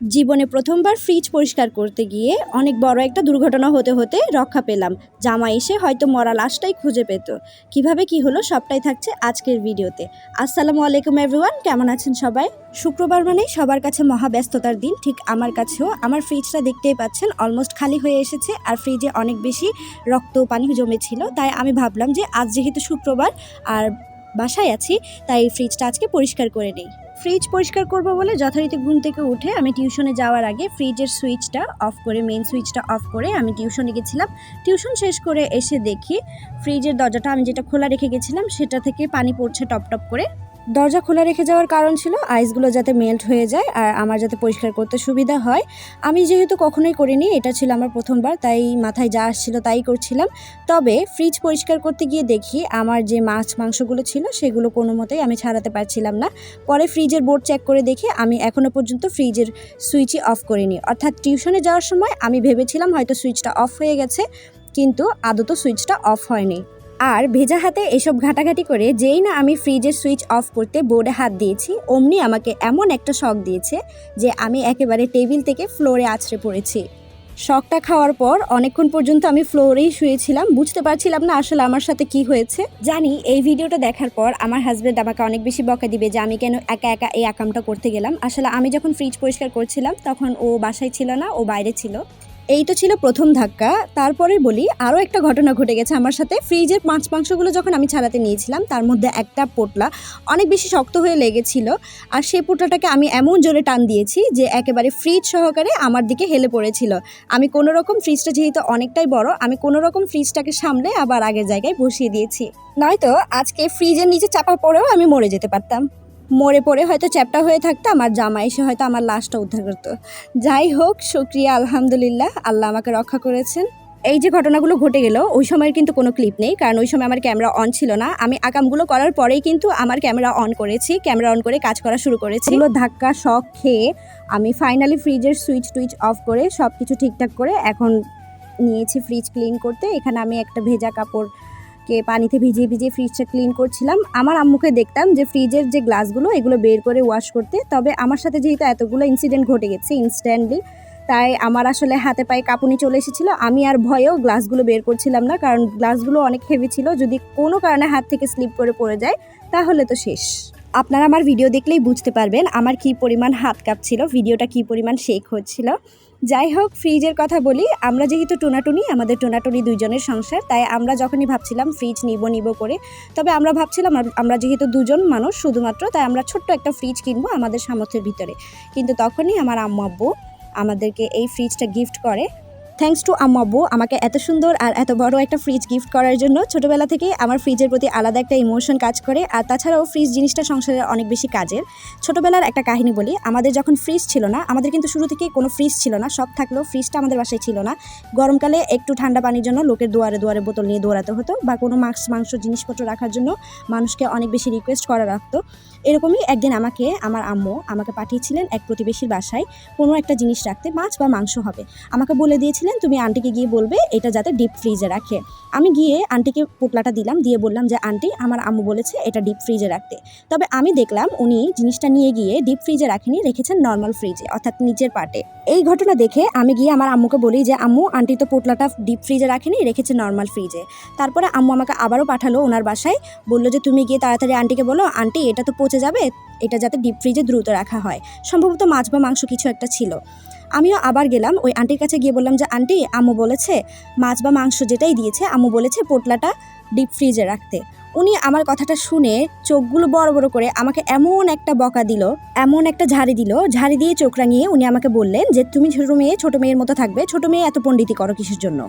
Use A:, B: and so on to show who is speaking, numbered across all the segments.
A: জীবনে প্রথমবার ফ্রিজ পরিষ্কার করতে গিয়ে অনেক বড় একটা দুর্ঘটনা হতে হতে রক্ষা পেলাম। জামাই এসে হয়তো মরা লাশটাই খুঁজে পেত। কিভাবে কি হলো সবটাই থাকছে আজকের ভিডিওতে। আসসালামু আলাইকুম এভরিওয়ান, কেমন আছেন সবাই? শুক্রবার মানে সবার কাছে মহা ব্যস্ততার দিন, ঠিক আমার কাছেও। আমার ফ্রিজটা দেখতেই পাচ্ছেন অলমোস্ট খালি হয়ে এসেছে, আর ফ্রিজে অনেক বেশি রক্ত পানি জমেছিল। তাই আমি ভাবলাম যে আজ যেহেতু শুক্রবার আর বাসায় আছি, তাই ফ্রিজটা আজকে পরিষ্কার করে নিই। ফ্রিজ পরিষ্কার করব বলে যথারীতি ঘুম থেকে উঠে আমি টিউশনে যাওয়ার আগে ফ্রিজের সুইচটা অফ করে, মেইন সুইচটা অফ করে আমি টিউশনে গেছিলাম। টিউশন শেষ করে এসে দেখি ফ্রিজের দরজাটা আমি যেটা খোলা রেখে গেছিলাম সেটা থেকে পানি পড়ছে টপ টপ করে। দরজা খোলা রেখে যাওয়ার কারণ ছিল আইসগুলো যাতে মেল্ট হয়ে যায় আর আমার যাতে পরিষ্কার করতে সুবিধা হয়। আমি যেহেতু কখনোই করিনি, এটা ছিল আমার প্রথমবার, তাই মাথায় যা আসছিল তাই করছিলাম। তবে ফ্রিজ পরিষ্কার করতে গিয়ে দেখি আমার যে মাছ মাংসগুলো ছিল সেগুলো কোনো মতেই আমি ছাড়াতে পারছিলাম না। পরে ফ্রিজের বোর্ড চেক করে দেখি আমি এখনও পর্যন্ত ফ্রিজের সুইচই অফ করিনি। অর্থাৎ টিউশনে যাওয়ার সময় আমি ভেবেছিলাম হয়তো সুইচটা অফ হয়ে গেছে, কিন্তু আদৌ সুইচটা অফ হয়নি। আর ভেজা হাতে এসব ঘাটাঘাটি করে যেই না আমি ফ্রিজের সুইচ অফ করতে বোর্ডে হাত দিয়েছি, অমনি আমাকে এমন একটা শক দিয়েছে যে আমি একেবারে টেবিল থেকে ফ্লোরে আছড়ে পড়েছি। শকটা খাওয়ার পর অনেকক্ষণ পর্যন্ত আমি ফ্লোরেই শুয়েছিলাম, বুঝতে পারছিলাম না আসলে আমার সাথে কি হয়েছে। জানি এই ভিডিওটা দেখার পর আমার হাজব্যান্ড আমাকে অনেক বেশি বকা দিবে যে আমি কেন একা একা এই আকামটা করতে গেলাম। আসলে আমি যখন ফ্রিজ পরিষ্কার করছিলাম তখন ও বাসায় ছিল না, ও বাইরে ছিল। এই তো ছিল প্রথম ধাক্কা। তারপরে বলি আরও একটা ঘটনা ঘটে গেছে আমার সাথে। ফ্রিজের মাছ মাংসগুলো যখন আমি ছাড়াতে নিয়েছিলাম তার মধ্যে একটা পোটলা অনেক বেশি শক্ত হয়ে লেগেছিল, আর সেই পোটলাটাকে আমি এমন জোরে টান দিয়েছি যে একেবারে ফ্রিজ সহকারে আমার দিকে হেলে পড়েছিল। আমি কোনো রকম, ফ্রিজটা যেহেতু অনেকটাই বড়, আমি কোনো রকম ফ্রিজটাকে সামলে আবার আগের জায়গায় বসিয়ে দিয়েছি। নয়তো আজকে ফ্রিজের নিচে চাপা পড়েও আমি মরে যেতে পারতাম। মরে পড়ে হয়তো চ্যাপ্টা হয়ে থাকতো, আমার জামাই এসে হয়তো আমার লাশটা উদ্ধার করতো। যাই হোক, শুকরিয়া, আলহামদুলিল্লাহ, আল্লাহ আমাকে রক্ষা করেছেন। এই যে ঘটনাগুলো ঘটে গেল, ওই সময়ের কিন্তু কোনো ক্লিপ নেই, কারণ ওই সময় আমার ক্যামেরা অন ছিল না। আমি আকামগুলো করার পরেই কিন্তু আমার ক্যামেরা অন করেছি, ক্যামেরা অন করে কাজ করা শুরু করেছি। এগুলো ধাক্কা শক খেয়ে আমি ফাইনালি ফ্রিজের সুইচ টুইচ অফ করে সব কিছু ঠিকঠাক করে এখন নিয়েছি ফ্রিজ ক্লিন করতে। এখানে আমি একটা ভেজা কাপড়কে পানিতে ভিজিয়ে ভিজিয়ে ফ্রিজটা ক্লিন করছিলাম। আমার আম্মুকে দেখতাম যে ফ্রিজের যে গ্লাসগুলো এগুলো বের করে ওয়াশ করতে, তবে আমার সাথে যেহেতু এতগুলো ইনসিডেন্ট ঘটে গেছে ইনস্ট্যান্টলি, তাই আমার আসলে হাতে পায়ে কাঁপুনি চলে এসেছিলো। আমি আর ভয়েও গ্লাসগুলো বের করছিলাম না, কারণ গ্লাসগুলো অনেক হেভি ছিল। যদি কোনো কারণে হাত থেকে স্লিপ করে পড়ে যায় তাহলে তো শেষ। আপনারা আমার ভিডিও দেখলেই বুঝতে পারবেন আমার কী পরিমাণ হাত কাঁপছিল, ভিডিওটা কী পরিমাণ শেক হচ্ছিল। যাই হোক, ফ্রিজের কথা বলি। আমরা যেহেতু টোনাটুনি, আমাদের টোনাটুনি দুইজনের সংসার, তাই আমরা যখনই ভাবছিলাম ফ্রিজ নিব করে, তবে আমরা ভাবছিলাম আমরা যেহেতু দুজন মানুষ শুধুমাত্র, তাই আমরা ছোট্ট একটা ফ্রিজ কিনবো আমাদের সামর্থ্যের ভিতরে। কিন্তু তখনই আমার আম্মু আব্বু আমাদেরকে এই ফ্রিজটা গিফট করে। থ্যাঙ্কস টু আম্মু আব্বু আমাকে এত সুন্দর আর এত বড় একটা ফ্রিজ গিফট করার জন্য। ছোটোবেলা থেকেই আমার ফ্রিজের প্রতি আলাদা একটা ইমোশন কাজ করে, আর তাছাড়াও ফ্রিজ জিনিসটা সংসারের অনেক বেশি কাজের। ছোটোবেলার একটা কাহিনী বলি। আমাদের যখন ফ্রিজ ছিল না, আমাদের কিন্তু শুরু থেকেই কোনো ফ্রিজ ছিল না, সব থাকলেও ফ্রিজটা আমাদের বাসায় ছিল না। গরমকালে একটু ঠান্ডা পানির জন্য লোকের দুয়ারে দুয়ারে বোতল নিয়ে দৌড়াতে হতো, বা কোনো মাংস জিনিসপত্র রাখার জন্য মানুষকে অনেক বেশি রিকোয়েস্ট করা রাখতো। এরকমই একদিন আমার আম্মু আমাকে পাঠিয়েছিলেন এক প্রতিবেশীর বাসায় কোনো একটা জিনিস রাখতে, মাছ বা মাংস হবে। আমাকে বলে দিয়েছিলেন তুমি আন্টিকে গিয়ে বলবে এটা যাতে ডিপ ফ্রিজে রাখে। আমি গিয়ে আন্টিকে পোটলাটা দিলাম, দিয়ে বললাম যে আন্টি, আমার আম্মু বলেছে এটা ডিপ ফ্রিজে রাখতে। তবে আমি দেখলাম উনি জিনিসটা নিয়ে গিয়ে ডিপ ফ্রিজে রাখেনি, রেখেছেন নর্মাল ফ্রিজে, অর্থাৎ নিচের পার্টে। এই ঘটনা দেখে আমি গিয়ে আমার আম্মুকে বলি যে আম্মু, আন্টি তো পোটলাটা ডিপ ফ্রিজে রাখেনি, রেখেছে নর্মাল ফ্রিজে। তারপরে আম্মু আমাকে আবারও পাঠালো ওনার বাসায়, বললো যে তুমি গিয়ে তাড়াতাড়ি আন্টিকে বলো আন্টি এটা তো পচে যাবে, এটা যাতে ডিপ ফ্রিজে দ্রুত রাখা হয়। সম্ভবত মাছ বা মাংস কিছু একটা ছিল। আমিও আবার গেলাম ওই আন্টির কাছে, গিয়ে বললাম যে আন্টি, আম্মু বলেছে মাছ বা মাংস যেটাই দিয়েছে, আম্মু বলেছে পোটলাটা ডিপ ফ্রিজে রাখতে। উনি আমার কথাটা শুনে চোখগুলো বড় বড় করে আমাকে এমন একটা বকা দিল, এমন একটা ঝাড়ি দিল, ঝাড়ি দিয়ে চোখ রাঙিয়ে উনি আমাকে বললেন যে তুমি ছোট মেয়ের মতো থাকবে, ছোট মেয়ে এত পণ্ডিতি করো কিসের জন্য,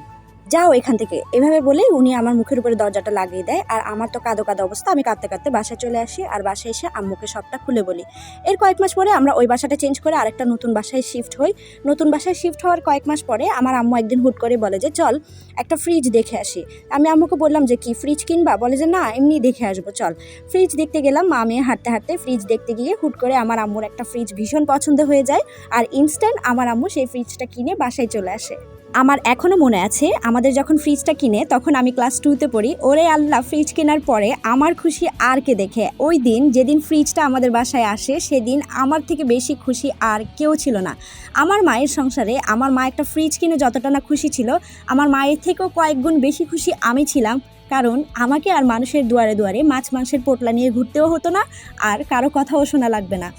A: যাও এখান থেকে। এভাবে বলেই উনি আমার মুখের উপরে দরজাটা লাগিয়ে দেয়, আর আমার তো কাঁদো কাঁদো অবস্থা। আমি কাঁদতে কাঁদতে বাসায় চলে আসি, আর বাসায় এসে আম্মুকে সবটা খুলে বলি। এর কয়েক মাস পরে আমরা ওই বাসাটা চেঞ্জ করে আরেকটা নতুন বাসায় শিফট হই। নতুন বাসায় শিফট হওয়ার কয়েক মাস পরে আমার আম্মু একদিন হুট করে বলে যে চল একটা ফ্রিজ দেখে আসি। আমি আম্মুকে বললাম যে কি ফ্রিজ কিনবা? বলে যে না, এমনি দেখে আসবো, চল। ফ্রিজ দেখতে গেলাম, মা মেয়ে হাঁটতে হাঁটতে ফ্রিজ দেখতে গিয়ে হুট করে আমার আম্মুর একটা ফ্রিজ ভীষণ পছন্দ হয়ে যায়, আর ইনস্ট্যান্ট আমার আম্মু সেই ফ্রিজটা কিনে বাসায় চলে আসে। আমার এখনও মনে আছে আমাদের যখন ফ্রিজটা কিনে তখন আমি ক্লাস 2তে পড়ি। ওরে আল্লাহ, ফ্রিজ কেনার পরে আমার খুশি আর কে দেখে। ওই দিন যেদিন ফ্রিজটা আমাদের বাসায় আসে সেদিন আমার থেকে বেশি খুশি আর কেউ ছিল না। আমার মায়ের সংসারে আমার মা একটা ফ্রিজ কিনে যতটা না খুশি ছিল, আমার মায়ের থেকেও কয়েক গুণ বেশি খুশি আমি ছিলাম। কারণ আমাকে আর মানুষের দুয়ারে দুয়ারে মাছ মাংসের পোটলা নিয়ে ঘুরতেও হতো না, আর কারো কথাও শোনা লাগবে না।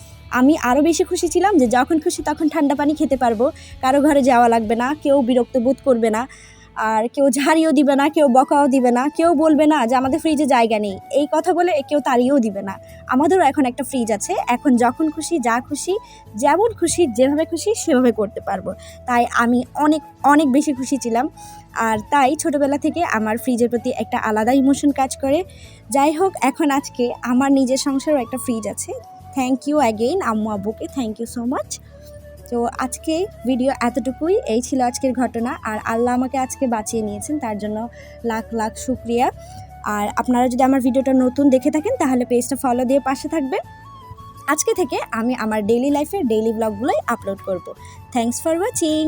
A: আমি আরও বেশি খুশি ছিলাম যে যখন খুশি তখন ঠান্ডা পানি খেতে পারবো, কারো ঘরে যাওয়া লাগবে না, কেউ বিরক্ত বোধ করবে না, আর কেউ ঝাড়িও দিবে না, কেউ বকাও দিবে না, কেউ বলবে না যে আমাদের ফ্রিজে জায়গা নেই, এই কথা বলে কেউ তাড়িয়েও দিবে না। আমাদেরও এখন একটা ফ্রিজ আছে, এখন যখন খুশি যা খুশি যেমন খুশি যেভাবে খুশি সেভাবে করতে পারবো। তাই আমি অনেক অনেক বেশি খুশি ছিলাম। আর তাই ছোটোবেলা থেকে আমার ফ্রিজের প্রতি একটা আলাদা ইমোশন কাজ করে। যাই হোক, এখন আজকে আমার নিজের সংসারও একটা ফ্রিজ আছে। থ্যাংক ইউ অ্যাগেইন আম্মু আব্বুকে, থ্যাংক ইউ সো মাচ। তো আজকে ভিডিও এতটুকুই, এই ছিল আজকের ঘটনা। আর আল্লাহ আমাকে আজকে বাঁচিয়ে নিয়েছেন, তার জন্য লাখ লাখ শুক্রিয়া। আর আপনারা যদি আমার ভিডিওটা নতুন দেখে থাকেন তাহলে পেজটা ফলো দিয়ে পাশে থাকবেন। আজকে থেকে আমি আমার ডেইলি লাইফের ডেইলি ব্লগগুলোই আপলোড করব। Thanks for watching.